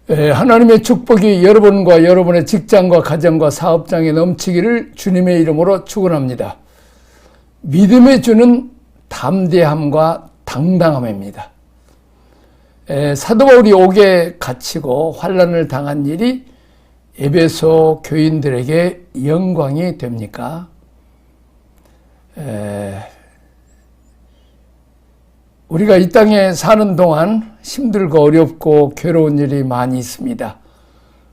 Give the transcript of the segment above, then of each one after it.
하나님의 축복이 여러분과 여러분의 직장과 가정과 사업장에 넘치기를 주님의 이름으로 축원합니다. 믿음에 주는 담대함과 당당함입니다. 사도 바울이 옥에 갇히고 환난을 당한 일이 에베소 교인들에게 영광이 됩니까? 우리가 이 땅에 사는 동안 힘들고 어렵고 괴로운 일이 많이 있습니다.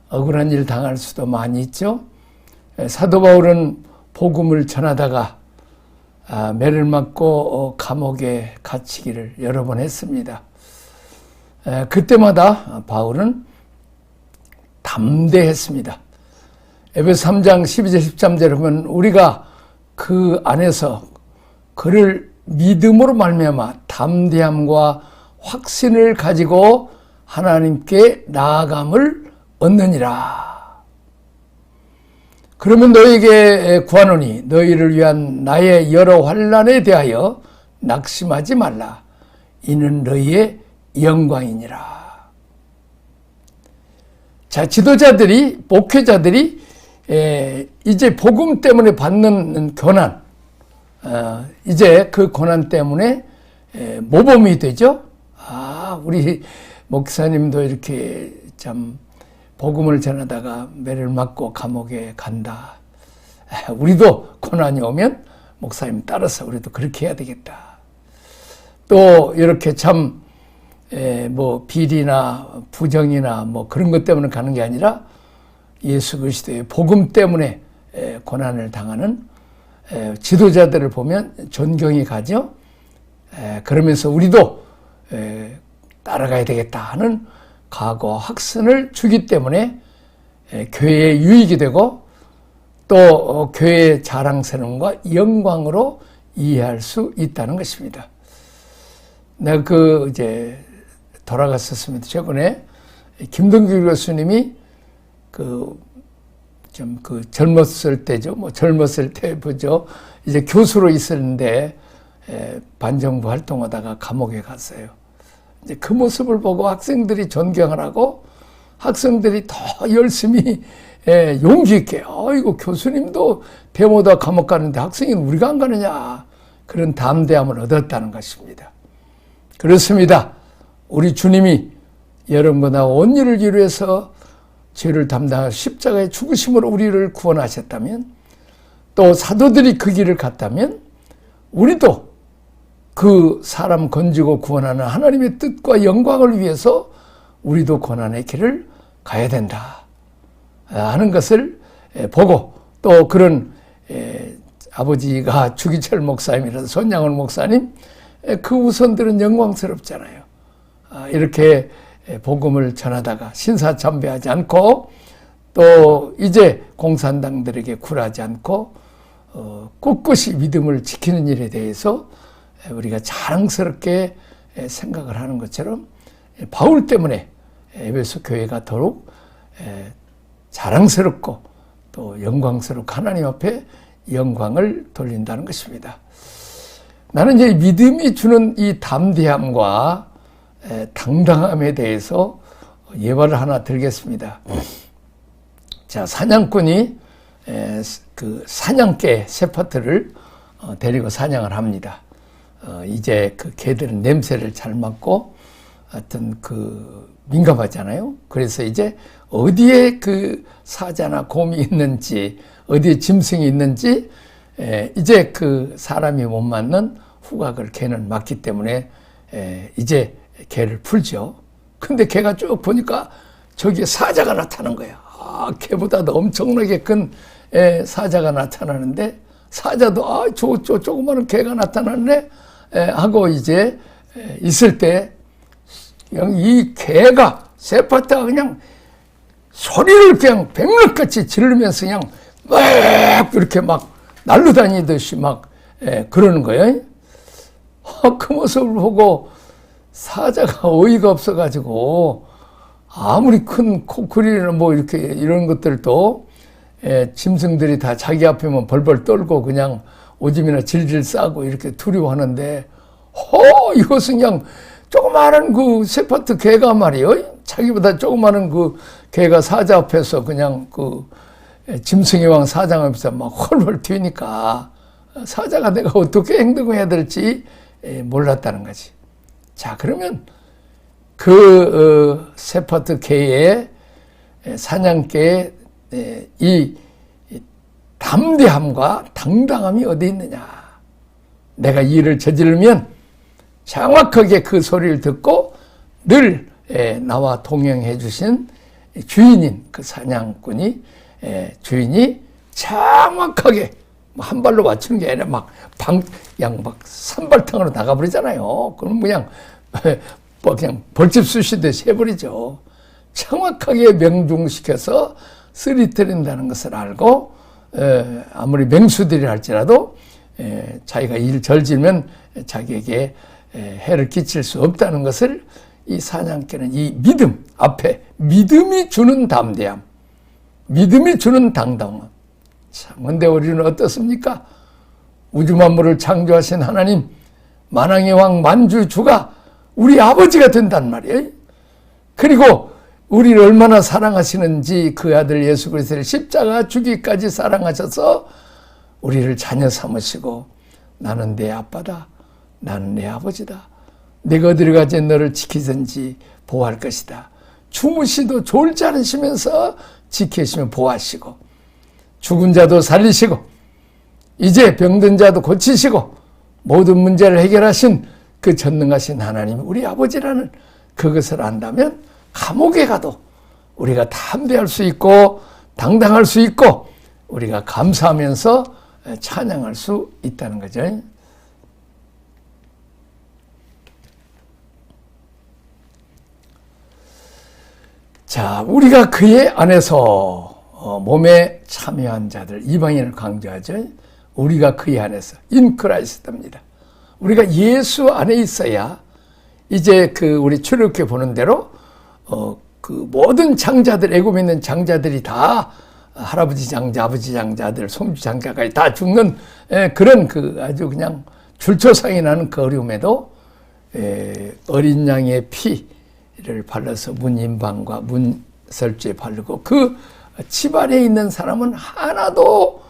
억울한 일 당할 수도 많이 있죠. 사도 바울은 복음을 전하다가 매를 맞고 감옥에 갇히기를 여러 번 했습니다. 그때마다 바울은 담대했습니다. 에베소 3장 12절 13절에 보면 우리가 그 안에서 그를 믿음으로 말미암아 담대함과 확신을 가지고 하나님께 나아감을 얻느니라. 그러면 너에게 구하노니 너희를 위한 나의 여러 환난에 대하여 낙심하지 말라. 이는 너희의 영광이니라. 자, 지도자들이, 목회자들이 이제 복음 때문에 받는 고난, 이제 그 고난 때문에 모범이 되죠. 우리 목사님도 이렇게 참 복음을 전하다가 매를 맞고 감옥에 간다. 우리도 고난이 오면 목사님 따라서 우리도 그렇게 해야 되겠다. 또 이렇게 참 비리나 부정이나 그런 것 때문에 가는 게 아니라 예수 그리스도의 복음 때문에 고난을 당하는 지도자들을 보면 존경이 가죠. 그러면서 우리도 따라가야 되겠다 하는 각오, 확신을 주기 때문에 교회의 유익이 되고 또 교회의 자랑스러움과 영광으로 이해할 수 있다는 것입니다. 내가 돌아갔었습니다. 최근에 김동규 교수님이 젊었을 때죠. 젊었을 때 보죠. 이제 교수로 있었는데 반정부 활동하다가 감옥에 갔어요. 이제 그 모습을 보고 학생들이 존경을 하고 학생들이 더 열심히 용기 있게 이거 교수님도 데모다 감옥 가는데 학생이 우리가 안 가느냐 그런 담대함을 얻었다는 것입니다. 그렇습니다. 우리 주님이 여러분과 나 온 일을 위해서 죄를 담당하여 십자가의 죽으심으로 우리를 구원하셨다면 또 사도들이 그 길을 갔다면 우리도 그 사람 건지고 구원하는 하나님의 뜻과 영광을 위해서 우리도 고난의 길을 가야 된다 하는 것을 보고 또 그런 아버지가 주기철 목사님이라서 손양원 목사님 그 우선들은 영광스럽잖아요. 이렇게 복음을 전하다가 신사참배하지 않고 또 이제 공산당들에게 굴하지 않고 꿋꿋이 믿음을 지키는 일에 대해서 우리가 자랑스럽게 생각을 하는 것처럼 바울 때문에 에베소 교회가 더욱 자랑스럽고 또 영광스럽고 하나님 앞에 영광을 돌린다는 것입니다. 나는 이제 믿음이 주는 이 담대함과 당당함에 대해서 예화를 하나 들겠습니다. 자, 사냥꾼이 그 사냥개 세파트를 데리고 사냥을 합니다. 이제 그 개들은 냄새를 잘 맡고 하여튼 민감하잖아요. 그래서 이제 어디에 그 사자나 곰이 있는지 어디에 짐승이 있는지 이제 그 사람이 못 맞는 후각을 개는 맡기 때문에 이제 개를 풀죠. 근데 개가 쭉 보니까 저기에 사자가 나타난 거야. 개보다도 엄청나게 큰 사자가 나타나는데 사자도 조그마한 개가 나타났네 하고 이제 있을 때 이 개가 세파트가 그냥 소리를 그냥 백락같이 지르면서 그냥 막 이렇게 막 날르다니듯이 막 그러는 거예요. 그 모습을 보고 사자가 어이가 없어가지고 아무리 큰 코끼리나 이렇게 이런 것들도 짐승들이 다 자기 앞에만 벌벌 떨고 그냥 오줌이나 질질 싸고 이렇게 두려워하는데 이것은 그냥 조그마한 그 세파트 개가 말이에요. 자기보다 조그마한 그 개가 사자 앞에서 그냥 그 짐승의 왕 사장 앞에서 막 헐헐 튀니까 사자가 내가 어떻게 행동해야 될지 몰랐다는 거지. 자, 그러면 그 세파트 개의 사냥개의 이 담대함과 당당함이 어디 있느냐. 내가 이 일을 저지르면 정확하게 그 소리를 듣고 늘 나와 동행해 주신 주인인 그 사냥꾼이 주인이 정확하게 한 발로 맞추는 게 아니라 막 산발탕으로 나가버리잖아요. 그럼 그냥 벌집 쑤시듯이 해버리죠. 정확하게 명중시켜서 쓰리뜨린다는 것을 알고 아무리 맹수들이 할지라도 자기가 일 저지르면 자기에게 해를 끼칠 수 없다는 것을 이 사냥개는 이 믿음 앞에 믿음이 주는 담대함, 믿음이 주는 당당함. 참, 근데 우리는 어떻습니까? 우주 만물을 창조하신 하나님, 만왕의 왕 만주주가 우리 아버지가 된단 말이에요. 그리고 우리를 얼마나 사랑하시는지 그 아들 예수 그리스도를 십자가 주기까지 사랑하셔서 우리를 자녀 삼으시고 나는 내 아빠다. 나는 내 아버지다. 내가 어디를 가지 너를 지키든지 보호할 것이다. 주무시도 졸지 않으시면서 지키시면 보호하시고 죽은 자도 살리시고 이제 병든 자도 고치시고 모든 문제를 해결하신 그 전능하신 하나님 우리 아버지라는 그것을 안다면 감옥에 가도 우리가 담대할 수 있고 당당할 수 있고 우리가 감사하면서 찬양할 수 있다는 거죠. 자, 우리가 그의 안에서 몸에 참여한 자들, 이방인을 강조하죠. 우리가 그의 안에서 in Christ입니다. 우리가 예수 안에 있어야 이제 그 우리 출애굽기 보는 대로 그 모든 장자들, 애굽에 있는 장자들이 다 할아버지 장자, 아버지 장자들, 손주 장자까지 다 죽는 그런 그 아주 그냥 줄초상이 나는 그 어려움에도 어린 양의 피를 발라서 문인방과 문설주에 바르고 그 집안에 있는 사람은 하나도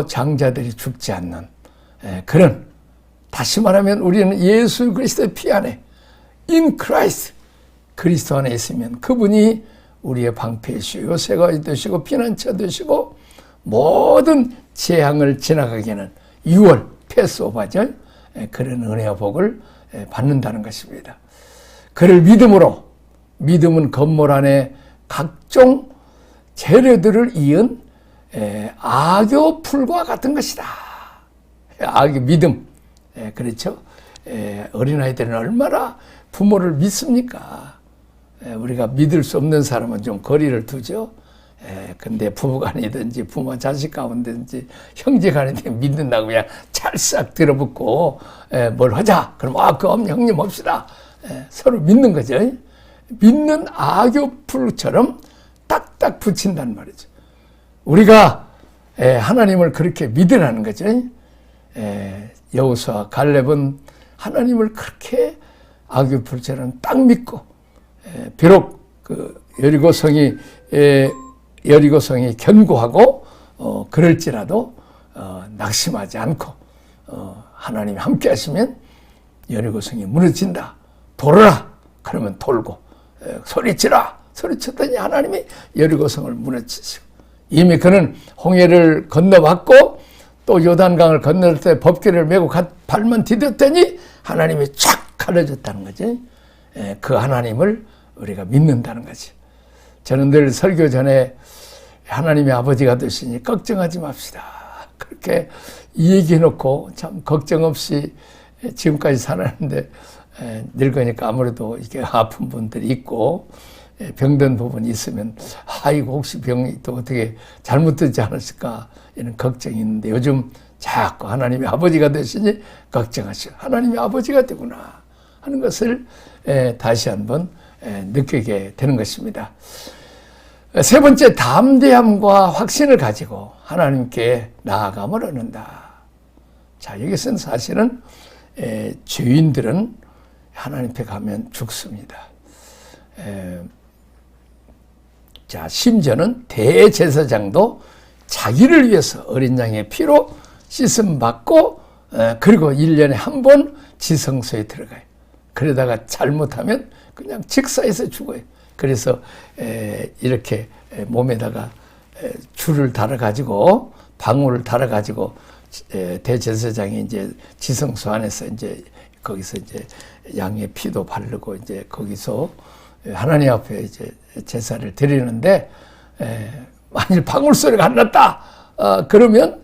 장자들이 죽지 않는 그런, 다시 말하면 우리는 예수 그리스도의 피 안에 in Christ 그리스도 안에 있으면 그분이 우리의 방패이시고 요새가 되시고 피난처 되시고 모든 재앙을 지나가게는 6월 패스오버죠. 그런 은혜와 복을 받는다는 것입니다. 그를 믿음으로, 믿음은 건물 안에 각종 재료들을 이은 악교풀과 같은 것이다. 악의 믿음. 그렇죠? 어린아이들은 얼마나 부모를 믿습니까? 우리가 믿을 수 없는 사람은 좀 거리를 두죠. 근데 부부간이든지 부모 자식 가운데든지 형제간이든지 믿는다고 그냥 찰싹 들어붙고 뭘 하자. 그럼 그럼 형님 봅시다. 서로 믿는 거죠. 믿는 악교풀처럼 딱딱 붙인단 말이죠. 우리가 하나님을 그렇게 믿으라는 거죠. 여호수아 갈렙은 하나님을 그렇게 악교풀처럼 딱 믿고 비록 그 여리고성이 견고하고 그럴지라도 낙심하지 않고 하나님이 함께 하시면 여리고성이 무너진다. 돌아라. 그러면 돌고 소리치라. 소리쳤더니 하나님이 여리고성을 무너뜨리시고 이미 그는 홍해를 건너봤고 또 요단강을 건널 때 법궤를 메고 발만 디뎠더니 하나님이 촥 가려졌다는 거지. 그 하나님을 우리가 믿는다는 거지. 저는 늘 설교 전에 하나님이 아버지가 되시니 걱정하지 맙시다. 그렇게 이 얘기해놓고 참 걱정 없이 지금까지 살았는데 늙으니까 아무래도 이렇게 아픈 분들이 있고 병든 부분이 있으면 이거 혹시 병이 또 어떻게 잘못되지 않았을까 이런 걱정이 있는데 요즘 자꾸 하나님이 아버지가 되시니 걱정하시고 하나님이 아버지가 되구나 하는 것을 다시 한번 느끼게 되는 것입니다. 세 번째, 담대함과 확신을 가지고 하나님께 나아감을 얻는다. 자, 여기서는 사실은 죄인들은 하나님 앞에 가면 죽습니다. 자, 심지어는 대제사장도 자기를 위해서 어린 양의 피로 씻음 받고 그리고 1년에 한 번 지성소에 들어가요. 그러다가 잘못하면 그냥 직사에서 죽어요. 그래서 이렇게 몸에다가 줄을 달아가지고 방울을 달아가지고 대제사장이 이제 지성소 안에서 이제 거기서 이제 양의 피도 바르고 이제 거기서 하나님 앞에 이제 제사를 드리는데 만일 방울 소리가 안 났다 그러면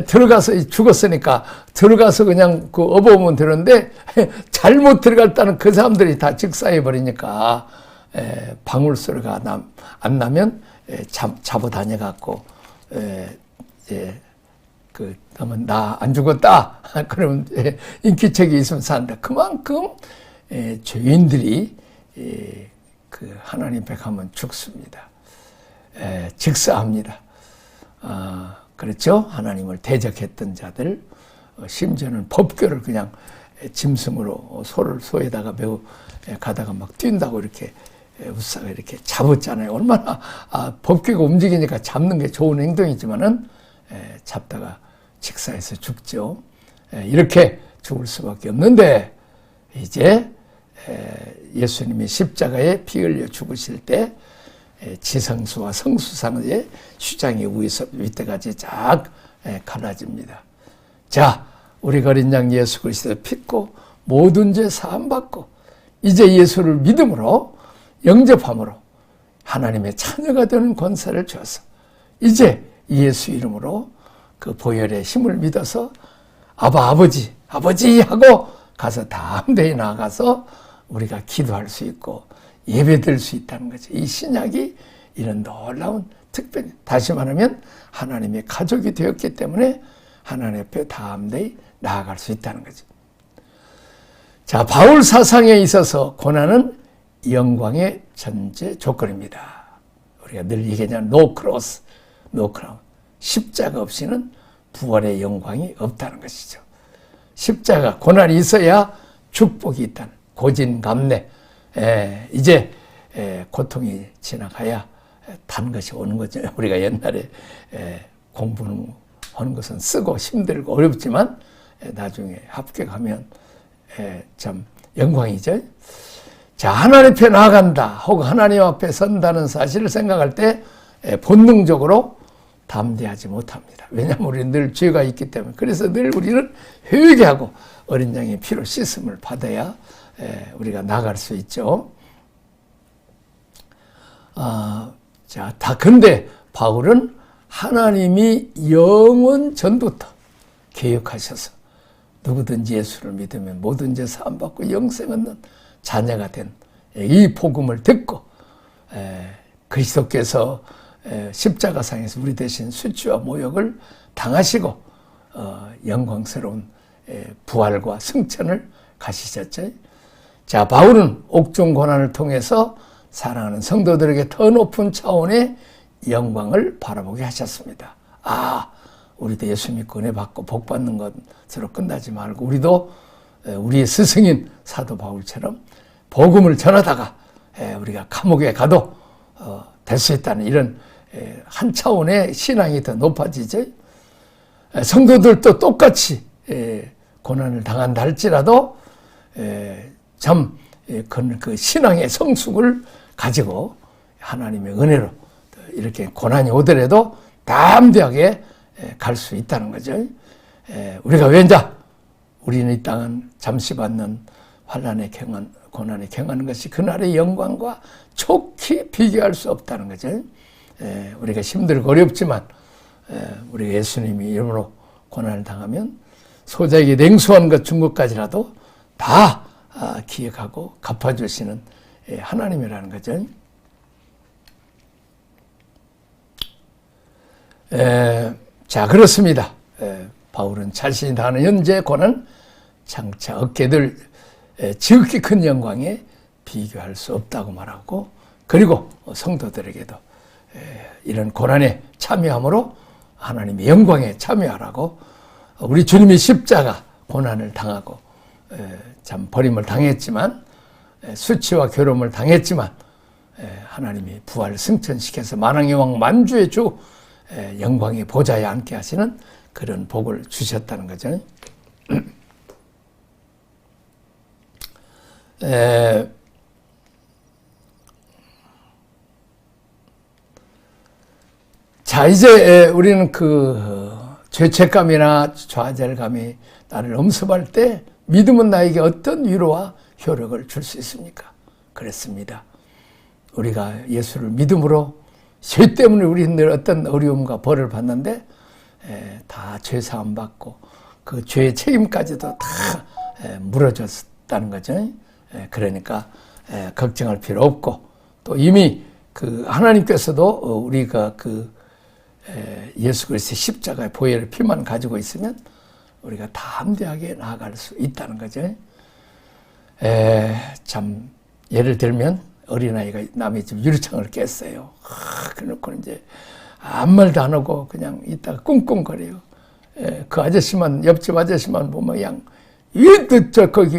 들어가서 죽었으니까 들어가서 그냥 그 업어오면 되는데 잘못 들어갔다는 그 사람들이 다 직사해 버리니까 방울 소리가 안 나면 잡아다녀 갖고 그러면 나 안 죽었다 그러면 인기척이 있으면 산다. 그만큼 죄인들이 그 하나님 앞에 가면 죽습니다. 직사합니다. 그렇죠? 하나님을 대적했던 자들, 심지어는 법궤를 그냥 짐승으로 소에다가 메고 가다가 막 뛴다고 이렇게 웃사가 이렇게 잡았잖아요. 얼마나 법궤가 움직이니까 잡는 게 좋은 행동이지만은 잡다가 직사해서 죽죠. 이렇게 죽을 수밖에 없는데 이제 예수님이 십자가에 피 흘려 죽으실 때 지성소와 성수상의 휴장이 윗대까지 쫙 갈라집니다. 자, 우리 어린 양 예수 그리스도 믿고 모든 죄 사함 받고 이제 예수를 믿음으로 영접함으로 하나님의 자녀가 되는 권세를 주어서 이제 예수 이름으로 그 보혈의 힘을 믿어서 아버지 하고 가서 담대히 나아가서 우리가 기도할 수 있고 예배드릴 수 있다는 거죠. 이 신약이 이런 놀라운 특별, 다시 말하면 하나님의 가족이 되었기 때문에 하나님 앞에 담대히 나아갈 수 있다는 거죠. 자, 바울 사상에 있어서 고난은 영광의 전제 조건입니다. 우리가 늘 얘기하는 no cross, no crown. 십자가 없이는 부활의 영광이 없다는 것이죠. 십자가, 고난이 있어야 축복이 있다는 고진감래. 이제 고통이 지나가야 단 것이 오는 거죠. 우리가 옛날에 공부는 하는 것은 쓰고 힘들고 어렵지만 나중에 합격하면 참 영광이죠. 자, 하나님 앞에 나아간다 혹은 하나님 앞에 선다는 사실을 생각할 때 본능적으로 담대하지 못합니다. 왜냐하면 우리는 늘 죄가 있기 때문에. 그래서 늘 우리는 회개하고 어린 양의 피로 씻음을 받아야 우리가 나갈 수 있죠. 자, 근데 바울은 하나님이 영원 전부터 계획하셔서 누구든지 예수를 믿으면 모든 죄 사함 받고 영생 얻는 자녀가 된 이 복음을 듣고 그리스도께서 십자가상에서 우리 대신 수치와 모욕을 당하시고 영광스러운 부활과 승천을 가시셨죠. 자, 바울은 옥중 고난을 통해서 사랑하는 성도들에게 더 높은 차원의 영광을 바라보게 하셨습니다. 우리도 예수 믿고 은혜 받고 복 받는 것으로 끝나지 말고 우리도 우리의 스승인 사도 바울처럼 복음을 전하다가 우리가 감옥에 가도 될 수 있다는 이런 한 차원의 신앙이 더 높아지죠. 성도들도 똑같이 고난을 당한다 할지라도 참 그 신앙의 성숙을 가지고 하나님의 은혜로 이렇게 고난이 오더라도 담대하게 갈 수 있다는 거죠. 우리가 왠자 우리는 이 땅은 잠시 받는 환난에 고난에 경하는 것이 그날의 영광과 촉히 비교할 수 없다는 거죠. 우리가 힘들고 어렵지만 우리가 예수님이 이름으로 고난을 당하면 소자에게 냉수한 것 준 것까지라도 다 기억하고 갚아주시는 하나님이라는 거죠. 자, 그렇습니다. 바울은 자신이 당하는 현재 고난 장차 얻게 될 지극히 큰 영광에 비교할 수 없다고 말하고, 그리고 성도들에게도 이런 고난에 참여함으로 하나님의 영광에 참여하라고, 우리 주님이 십자가 고난을 당하고 참 버림을 당했지만 수치와 괴로움을 당했지만 하나님이 부활 승천시켜서 만왕의 왕 만주의 주 영광의 보좌에 앉게 하시는 그런 복을 주셨다는 거죠. 자, 이제 우리는 그 죄책감이나 좌절감이 나를 엄습할 때 믿음은 나에게 어떤 위로와 효력을 줄 수 있습니까? 그렇습니다. 우리가 예수를 믿음으로 죄 때문에 우리는 늘 어떤 어려움과 벌을 받는데 다 죄사함 받고 그 죄의 책임까지도 다 물어줬다는 거죠. 그러니까 걱정할 필요 없고 또 이미 그 하나님께서도 우리가 그 예수 그리스도의 십자가의 보혈의 피만 가지고 있으면 우리가 담대하게 나아갈 수 있다는 거죠. 참 예를 들면 어린아이가 남의 집 유리창을 깼어요. 그래놓고 이제 아무 말도 안 하고 그냥 있다가 꿍꿍거려요. 그 아저씨만 옆집 아저씨만 보면 그냥 거기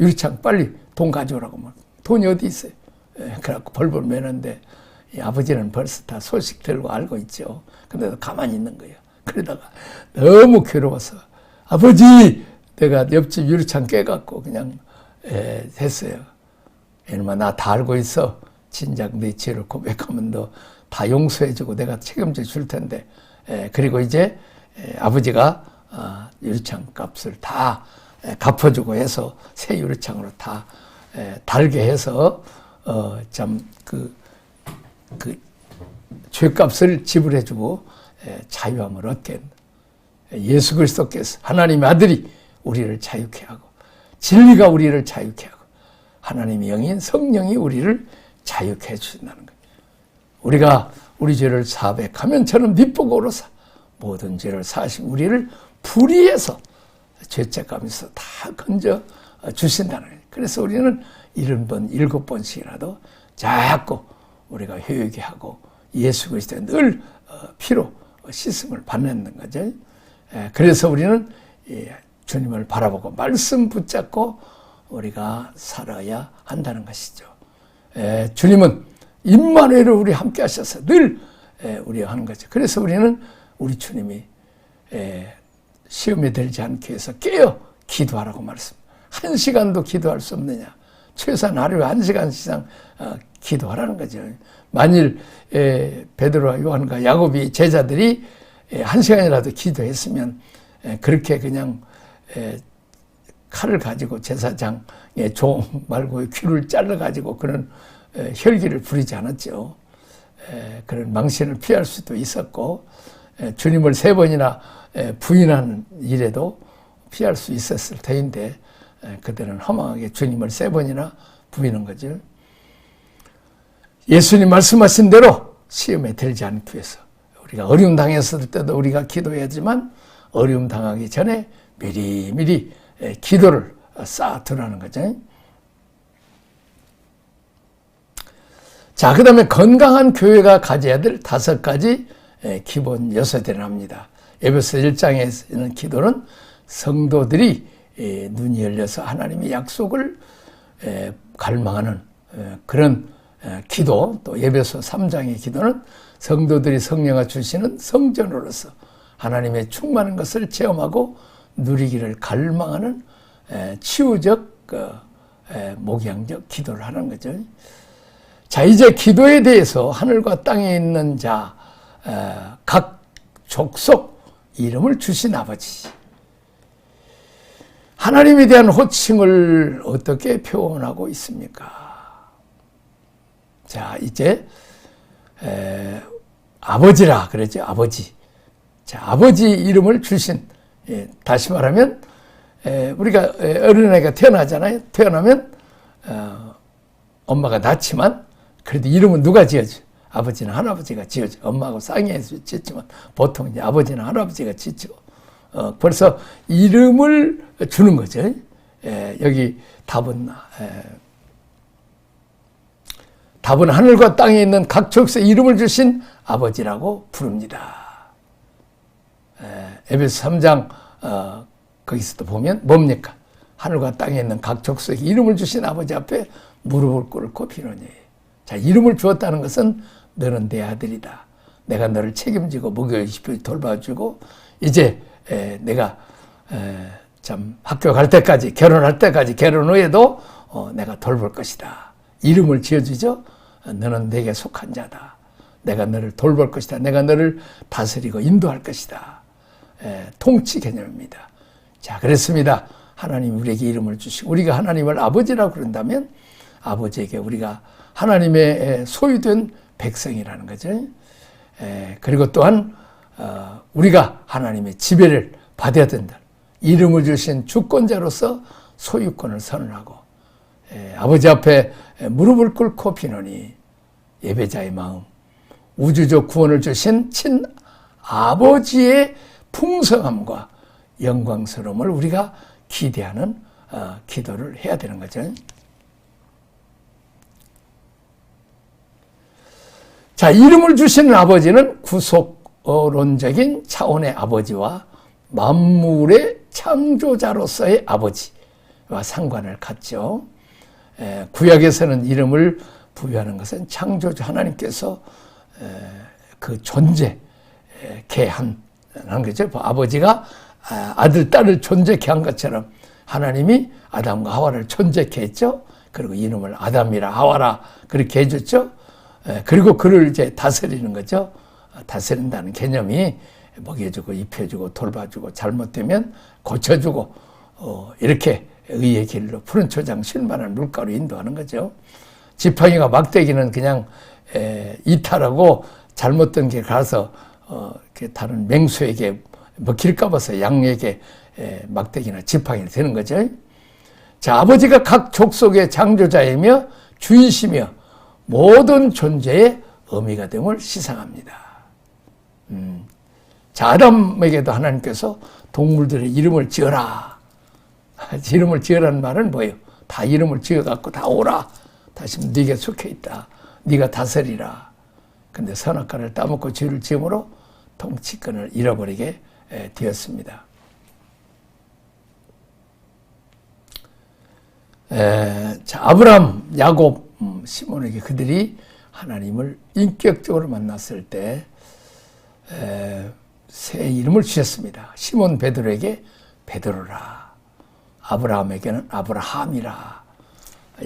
유리창 빨리 돈 가져오라고 막 돈이 어디 있어요. 그래갖고 벌벌 매는데 이 아버지는 벌써 다 소식 들고 알고 있죠. 근데도 가만히 있는 거예요. 그러다가 너무 괴로워서 아버지 내가 옆집 유리창 깨갖고 그냥 했어요. 이놈아 나 다 알고 있어. 진작 네 죄를 고백하면 너 다 용서해주고 내가 책임져 줄 텐데. 그리고 이제 아버지가 유리창 값을 다 갚아주고 해서 새 유리창으로 다 달게 해서 참 그 죄값을 지불해주고 자유함을 얻게 예수 그리스도께서 하나님의 아들이 우리를 자유케 하고 진리가 우리를 자유케 하고 하나님의 영인 성령이 우리를 자유케 해주신다는 거예요. 우리가 우리 죄를 사백하면 저는 밑보고 오르사 모든 죄를 사하시고 우리를 불의해서 죄책감에서 다 건져 주신다는 거예요. 그래서 우리는 70번, 7번씩이라도 자꾸 우리가 회개하게 하고 예수 그리스도의 늘 피로 씻음을 받는 거죠. 그래서 우리는 주님을 바라보고 말씀 붙잡고 우리가 살아야 한다는 것이죠. 주님은 임마누엘을 우리 함께 하셔서 늘 우리와 하는 거죠. 그래서 우리는 우리 주님이 시험에 들지 않기 위해서 깨어 기도하라고 말씀합니다. 1시간도 기도할 수 없느냐. 최소한 하루에 1시간 이상 기도하라는 거죠. 만일 베드로와 요한과 야곱이 제자들이 1시간이라도 기도했으면 그렇게 그냥 칼을 가지고 제사장의 종 말고 귀를 잘라가지고 그런 혈기를 부리지 않았죠. 그런 망신을 피할 수도 있었고 주님을 3번이나 부인하는 일에도 피할 수 있었을 터인데 그들은 허망하게 주님을 3번이나 부인한 거죠. 예수님 말씀하신 대로 시험에 들지 않기 위해서 우리가 어려움 당했을 때도 우리가 기도해야지만 어려움 당하기 전에 미리미리 기도를 쌓아두라는 거죠. 자, 그 다음에 건강한 교회가 가져야 될 5가지 기본 요소들이 합니다. 에베소 1장에 있는 기도는 성도들이 눈이 열려서 하나님의 약속을 갈망하는 그런 기도, 또 에베소 3장의 기도는 성도들이 성령을 주시는 성전으로서 하나님의 충만한 것을 체험하고 누리기를 갈망하는 치유적, 목양적 기도를 하는 거죠. 자, 이제 기도에 대해서 하늘과 땅에 있는 자, 각 족속 이름을 주신 아버지. 하나님에 대한 호칭을 어떻게 표현하고 있습니까? 자, 이제 아버지라 그러죠. 아버지. 자, 아버지 이름을 주신, 다시 말하면 우리가 어린아이가 태어나잖아요. 태어나면 엄마가 낳지만 그래도 이름은 누가 지어줘? 아버지는 할아버지가 지어줘. 엄마하고 상의해서 짓지만 보통 이제 아버지는 할아버지가 짓죠. 벌써 이름을 주는 거죠. 여기 답은 하늘과 땅에 있는 각 족속에 이름을 주신 아버지라고 부릅니다. 에베소 3장 거기서도 보면 뭡니까? 하늘과 땅에 있는 각 족속에 이름을 주신 아버지 앞에 무릎을 꿇고 비노니 자, 이름을 주었다는 것은 너는 내 아들이다. 내가 너를 책임지고 먹여주고 돌봐주고 이제 내가 참 학교 갈 때까지 결혼할 때까지 결혼 후에도 내가 돌볼 것이다. 이름을 지어주죠. 너는 내게 속한 자다. 내가 너를 돌볼 것이다. 내가 너를 다스리고 인도할 것이다. 통치 개념입니다. 자, 그렇습니다. 하나님 우리에게 이름을 주시고 우리가 하나님을 아버지라고 그런다면 아버지에게 우리가 하나님의 소유된 백성이라는 거죠. 그리고 또한 우리가 하나님의 지배를 받아야 된다. 이름을 주신 주권자로서 소유권을 선언하고 아버지 앞에 무릎을 꿇고 비노니 예배자의 마음, 우주적 구원을 주신 친 아버지의 풍성함과 영광스러움을 우리가 기대하는 기도를 해야 되는 거죠. 자, 이름을 주시는 아버지는 구속론적인 차원의 아버지와 만물의 창조자로서의 아버지와 상관을 갖죠. 구약에서는 이름을 부여하는 것은 창조주 하나님께서 그 존재케 하는 거죠. 아버지가 아들, 딸을 존재케 한 것처럼 하나님이 아담과 하와를 존재케 했죠. 그리고 이름을 아담이라 하와라 그렇게 해줬죠. 그리고 그를 이제 다스리는 거죠. 다스린다는 개념이 먹여주고 입혀주고 돌봐주고 잘못되면 고쳐주고 이렇게 의의 길로 푸른 초장 쉴만한 물가로 인도하는 거죠. 지팡이가 막대기는 그냥 이탈하고 잘못된 길 가서 다른 맹수에게 먹힐까 봐서 양에게 막대기나 지팡이를 대는 거죠. 자, 아버지가 각 족속의 창조자이며 주이시며 모든 존재의 의미가 됨을 시상합니다. 자, 아담에게도 하나님께서 동물들의 이름을 지어라. 이름을 지으라는 말은 뭐예요? 다 이름을 지어갖고 다 오라. 다시 네게 속해 있다. 네가 다스리라. 근데 선악과를 따먹고 죄를 지음으로 통치권을 잃어버리게 되었습니다. 자, 아브람, 야곱, 시몬에게 그들이 하나님을 인격적으로 만났을 때 새 이름을 주셨습니다. 시몬 베드로에게 베드로라. 아브라함에게는 아브라함이라.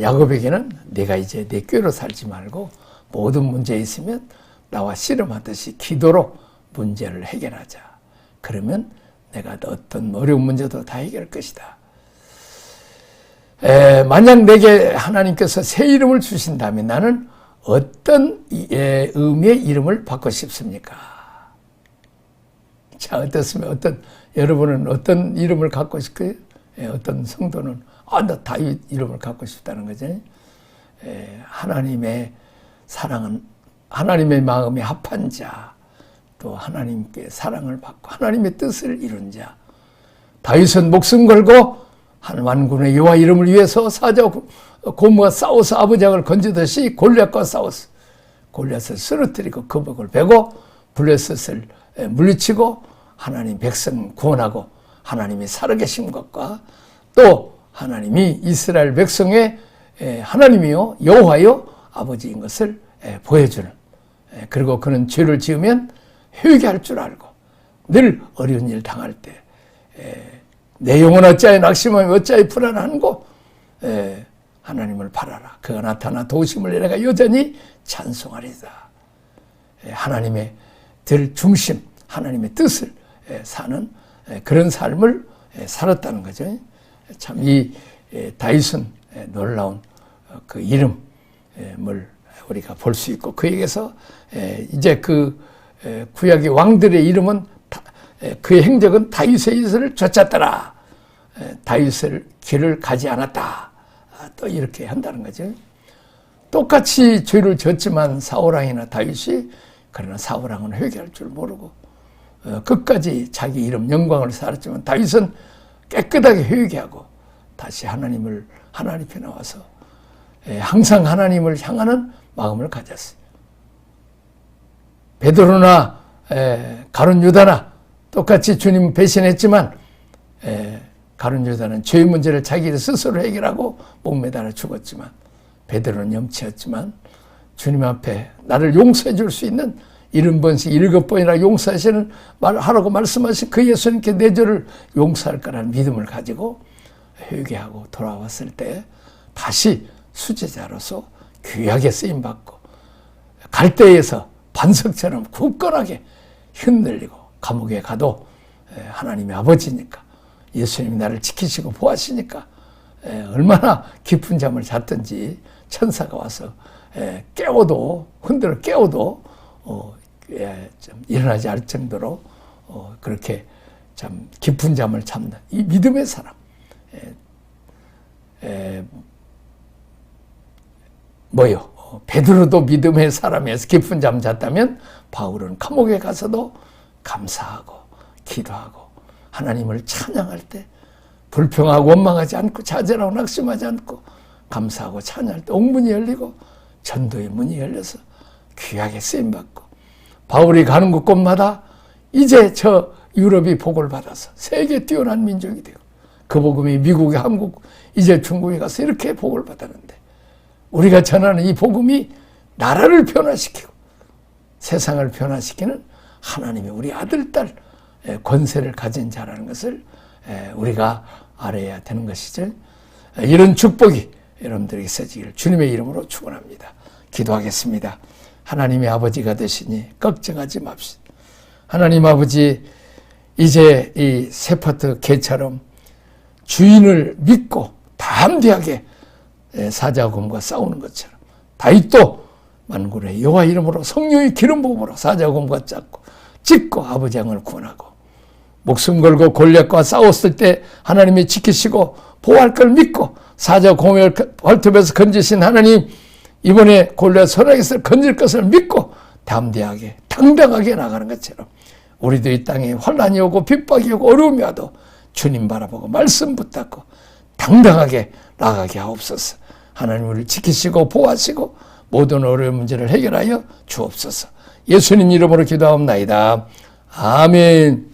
야곱에게는 내가 이제 내 꾀로 살지 말고 모든 문제에 있으면 나와 씨름하듯이 기도로 문제를 해결하자. 그러면 내가 어떤 어려운 문제도 다 해결할 것이다. 만약 내게 하나님께서 새 이름을 주신다면 나는 어떤 의미의 이름을 받고 싶습니까? 자, 어떻습니까? 여러분은 어떤 이름을 갖고 싶고요? 어떤 성도는 나 다윗 이름을 갖고 싶다는 거죠. 하나님의 사랑은 하나님의 마음에 합한 자, 또 하나님께 사랑을 받고 하나님의 뜻을 이룬 자. 다윗은 목숨 걸고 한 완군의 여호와 이름을 위해서 사자 고모와 싸워서 아버지를 건지듯이 골리앗과 싸웠어. 골리앗을 쓰러뜨리고 거복을 베고 블레셋을 물리치고 하나님 백성 구원하고 하나님이 살아계신 것과 또 하나님이 이스라엘 백성의 하나님이요 여호와요 아버지인 것을 보여주는, 그리고 그는 죄를 지으면 회개할 줄 알고 늘 어려운 일 당할 때 내 영혼 어찌하여 낙심하며 어찌하여 불안한고 하나님을 바라라. 그가 나타나 도우심을 내가 여전히 찬송하리다. 하나님의 들 중심, 하나님의 뜻을 사는 그런 삶을 살았다는 거죠. 참 이 다윗은 놀라운 그 이름을 우리가 볼 수 있고, 그에게서 이제 그 구약의 왕들의 이름은 그의 행적은 다윗의 이슬을 쫓았더라. 다윗의 길을 가지 않았다. 또 이렇게 한다는 거죠. 똑같이 죄를 졌지만 사울왕이나 다윗이, 그러나 사울왕은 회개할 줄 모르고 끝까지 자기 이름 영광을 살았지만 다윗은 깨끗하게 회개하고 다시 하나님 앞에 나와서 항상 하나님을 향하는 마음을 가졌어요. 베드로나 가룟 유다나 똑같이 주님 배신했지만 가룟 유다는 죄의 문제를 자기 스스로 해결하고 목매달아 죽었지만, 베드로는 염치였지만 주님 앞에 나를 용서해 줄 수 있는 70번씩 7번이나 용서하시는 하라고 말씀하신 그 예수님께 내 죄를 용서할 거라는 믿음을 가지고 회개하고 돌아왔을 때 다시 수제자로서 귀하게 쓰임받고 갈대에서 반석처럼 굳건하게 흔들리고 감옥에 가도 하나님의 아버지니까 예수님이 나를 지키시고 보호하시니까 얼마나 깊은 잠을 잤든지 천사가 와서 깨워도 흔들어 깨워도 좀 일어나지 않을 정도로 그렇게 참 깊은 잠을 잡는 이 믿음의 사람. 베드로도 믿음의 사람이어서 깊은 잠 잤다면 바울은 감옥에 가서도 감사하고 기도하고 하나님을 찬양할 때 불평하고 원망하지 않고 좌절하고 낙심하지 않고 감사하고 찬양할 때 옥문이 열리고 전도의 문이 열려서 귀하게 쓰임받고 바울이 가는 곳곳마다 이제 저 유럽이 복을 받아서 세계 뛰어난 민족이 되고 그 복음이 미국에 한국 이제 중국에 가서 이렇게 복을 받았는데 우리가 전하는 이 복음이 나라를 변화시키고 세상을 변화시키는 하나님의 우리 아들, 딸 권세를 가진 자라는 것을 우리가 알아야 되는 것이죠. 이런 축복이 여러분들에게 있어지기를 주님의 이름으로 축원합니다. 기도하겠습니다. 하나님의 아버지가 되시니 걱정하지 맙시다. 하나님 아버지, 이제 이 세파트 개처럼 주인을 믿고 담대하게 사자곰과 싸우는 것처럼 다윗도 만군의 여호와 이름으로 성령의 기름 부음으로 사자곰과 찢고 아버지 양을 구원하고 목숨 걸고 골리앗과 싸웠을 때 하나님이 지키시고 보호할 걸 믿고 사자곰의 발톱에서 건지신 하나님, 이번에 골리앗 소나기에서 건질 것을 믿고 담대하게 당당하게 나가는 것처럼 우리도 이 땅에 환난이 오고 핍박이 오고 어려움이 와도 주님 바라보고 말씀 붙잡고 당당하게 나가게 하옵소서. 하나님 우리를 지키시고 보호하시고 모든 어려운 문제를 해결하여 주옵소서. 예수님 이름으로 기도하옵나이다. 아멘.